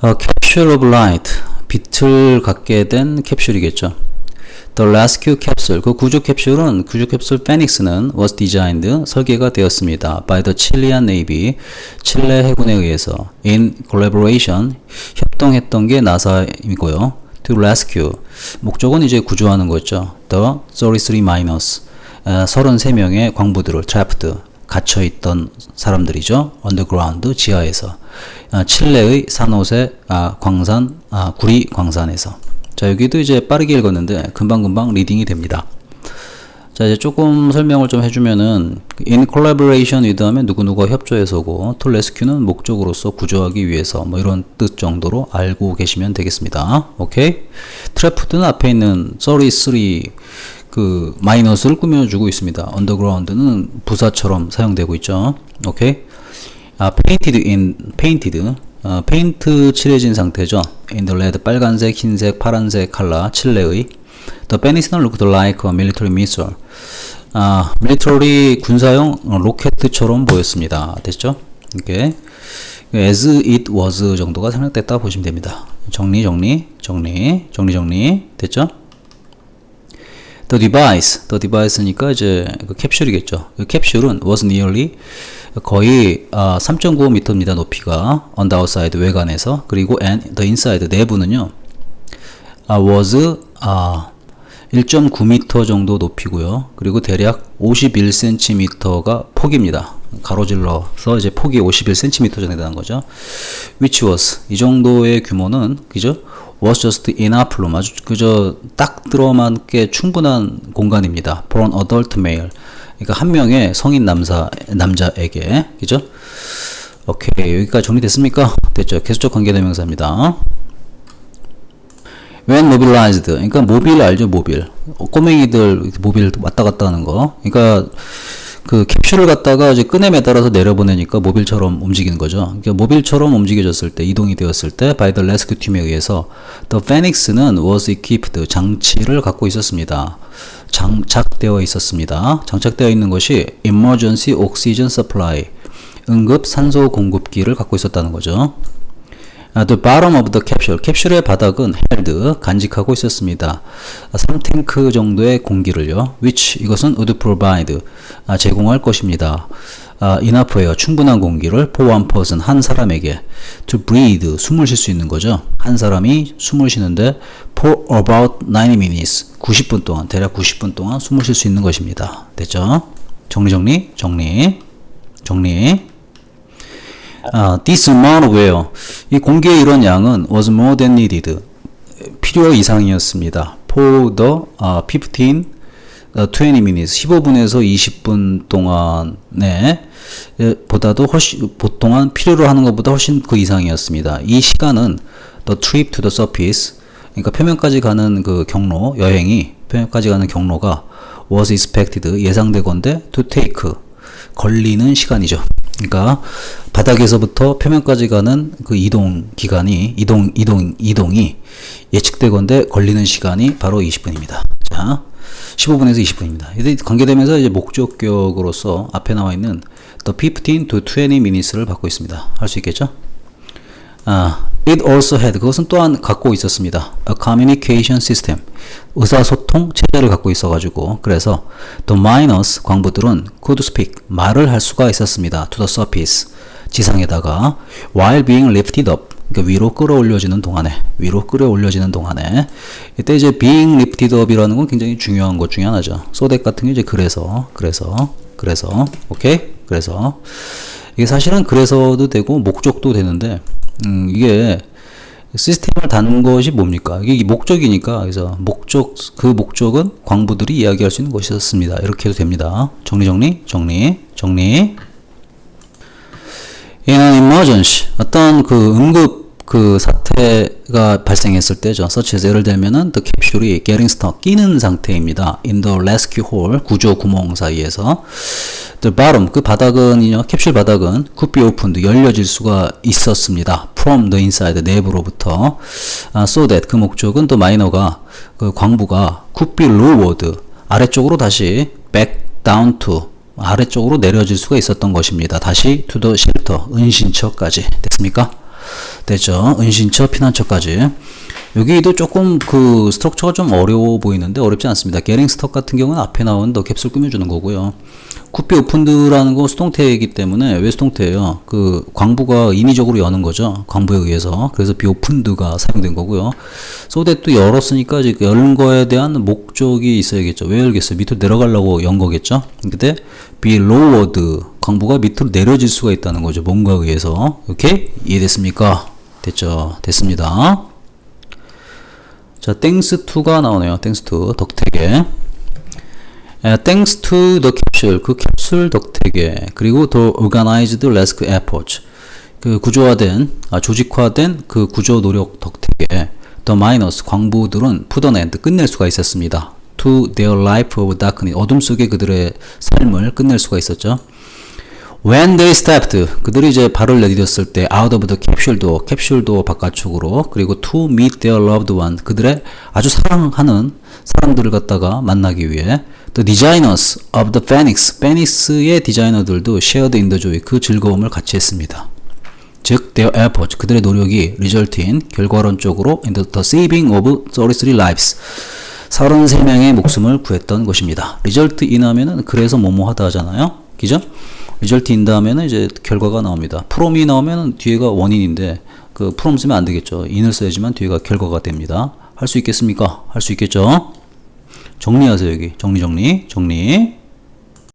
Capsule of light. 빛을 갖게 된 캡슐이겠죠. The rescue capsule. 그 구조 캡슐 페닉스는 was designed, 설계가 되었습니다. by the Chilean Navy, 칠레 해군에 의해서 in collaboration, 협동했던 게 나사이고요. to rescue, 목적은 이제 구조하는 거죠. the 33 miners, 33명의 광부들을 trapped, 갇혀있던 사람들이죠. underground, 지하에서. 칠레의 산호세 광산, 구리 광산에서. 자, 여기도 이제 빠르게 읽었는데 금방금방 리딩이 됩니다. 자, 이제 조금 설명을 좀 해주면은 in collaboration with 하면 누구누구가 협조해서고 to rescue는 목적으로서 구조하기 위해서 뭐 이런 뜻 정도로 알고 계시면 되겠습니다. 오케이? 트래프드는 앞에 있는 33 그 마이너스를 꾸며주고 있습니다. 언더그라운드는 부사처럼 사용되고 있죠. 오케이? painted, 페인트 칠해진 상태죠. in the red, 빨간색, 흰색, 파란색 컬러, 칠레의. The penicillin looked like a military missile. 밀리터리 군사용 로켓처럼 보였습니다. 됐죠? 이렇게 as it was 정도가 생략됐다 보시면 됩니다. 정리. 됐죠? The device니까 이제 그 캡슐이겠죠. 그 캡슐은 was nearly 거의 3.95m입니다. 높이가 on the outside 외관에서. 그리고 and the inside 내부는요 was 1.9m 정도 높이고요. 그리고 대략 51cm가 폭입니다. 가로질러서 이제 폭이 51cm 정도 되는 거죠. which was 이 정도의 규모는 그죠? was just enough로 아주 그저 딱 들어맞게 충분한 공간입니다. for an adult male. 그러니까 한 명의 성인 남자에게. 그죠? 오케이. 여기까지 정리됐습니까? 됐죠? 계속적 관계대명사입니다. when mobilized. 그러니까 모빌 알죠? 모빌. 꼬맹이들 모빌 왔다 갔다 하는 거. 그러니까 그 캡슐을 갖다가 이제 끈에 매달아서 내려보내니까 모빌처럼 움직이는 거죠. 그러니까 모빌처럼 움직여졌을 때, 이동이 되었을 때, by the rescue team에 의해서, the Phoenix는 was equipped, 장치를 갖고 있었습니다. 장착되어 있었습니다. 장착되어 있는 것이 emergency oxygen supply, 응급 산소 공급기를 갖고 있었다는 거죠. The bottom of the capsule, 캡슐의 바닥은 held, 간직하고 있었습니다. 3탱크 정도의 공기를요. which, 이것은 would provide, 제공할 것입니다. enough예요. 충분한 공기를 for one person, 한 사람에게 to breathe, 숨을 쉴 수 있는 거죠. 한 사람이 숨을 쉬는데 for about 90 minutes, 90분 동안, 대략 90분 동안 숨을 쉴 수 있는 것입니다. 됐죠? 정리. This amount of air, 이 공기의 이런 양은 was more than needed, 필요 이상이었습니다. for the 20 minutes, 15분에서 20분 동안에 보다도 훨씬, 보통은 필요로 하는 것보다 훨씬 그 이상이었습니다. 이 시간은 the trip to the surface, 그러니까 표면까지 가는 그 경로, 표면까지 가는 경로가 was expected, 예상되건대 to take, 걸리는 시간이죠. 그러니까 바닥에서부터 표면까지 가는 그 이동이 예측되건대 걸리는 시간이 바로 20분입니다. 자, 15분에서 20분입니다. 관계되면서 이제 목적격으로서 앞에 나와 있는 the 15 to 20 minutes를 받고 있습니다. 할 수 있겠죠? It also had, 그것은 또한 갖고 있었습니다. A communication system, 의사소통 체제를 갖고 있어가지고, 그래서 the miners, 광부들은 could speak, 말을 할 수가 있었습니다. to the surface, 지상에다가 while being lifted up, 그러니까 위로 끌어올려지는 동안에, 이때 이제 being lifted up이라는 건 굉장히 중요한 것 중에 하나죠. so that 같은 게 이제 그래서, 오케이? 그래서 이게 사실은 그래서도 되고 목적도 되는데, 이게 시스템을 단 것이 뭡니까? 이게 목적이니까, 그래서 그 목적은 광부들이 이야기할 수 있는 것이었습니다. 이렇게 해도 됩니다. 정리. In an emergency, 어떤 그 응급 그 사태가 발생했을 때죠. such as 예를 들면은 the capsule이 getting stuck, 끼는 상태입니다. in the rescue hole, 구조 구멍 사이에서. the bottom, 그 바닥은요, 캡슐 바닥은 could be opened, 열려질 수가 있었습니다. from the inside, 내부로부터. so that, 그 목적은 또 마이너가, 그 광부가 could be lowered, 아래쪽으로 다시 back down to, 아래쪽으로 내려질 수가 있었던 것입니다. 다시 to the shelter, 은신처까지. 됐습니까? 됐죠? 은신처, 피난처까지. 여기도 조금 그 스트럭처가 좀 어려워 보이는데 어렵지 않습니다. getting stuck 같은 경우는 앞에 나온 더 캡슐 꾸며주는 거고요. could be opened라는 거 수동태이기 때문에 왜 수동태예요? 그 광부가 인위적으로 여는 거죠. 광부에 의해서. 그래서 be opened가 사용된 거고요. so that 또 열었으니까 이제 열는 거에 대한 목적이 있어야겠죠. 왜 열겠어요? 밑으로 내려가려고 연 거겠죠. 근데 be lowered 광부가 밑으로 내려질 수가 있다는 거죠. 뭔가에 의해서. 오케이? 이해됐습니까? 됐죠? 됐습니다. 자, thanks to가 나오네요. thanks to 덕택에. thanks to the capsule 그 캡슐 덕택에 그리고 the organized rescue efforts 그 구조화된 조직화된 그 구조 노력 덕택에 the miners 광부들은 put an end 끝낼 수가 있었습니다. to their life of darkness 어둠 속의 그들의 삶을 끝낼 수가 있었죠. When they stepped 그들이 이제 발을 내디뎠을 때 out of the capsule door 바깥쪽으로 그리고 to meet their loved one 그들의 아주 사랑하는 사람들을 갖다가 만나기 위해 the designers of the Phoenix의 디자이너들도 shared in the joy 그 즐거움을 같이 했습니다. 즉 their efforts 그들의 노력이 result in 결과론적으로 in the saving of 33 lives 33명의 목숨을 구했던 것입니다. result in 하면은 그래서 뭐뭐 하다 하잖아요. 그죠? result in 다음에는 이제 결과가 나옵니다. from이 나오면은 뒤에가 원인인데 그 from 쓰면 안 되겠죠. in을 써야지만 뒤에가 결과가 됩니다. 할 수 있겠습니까? 할 수 있겠죠? 정리하세요. 여기 정리.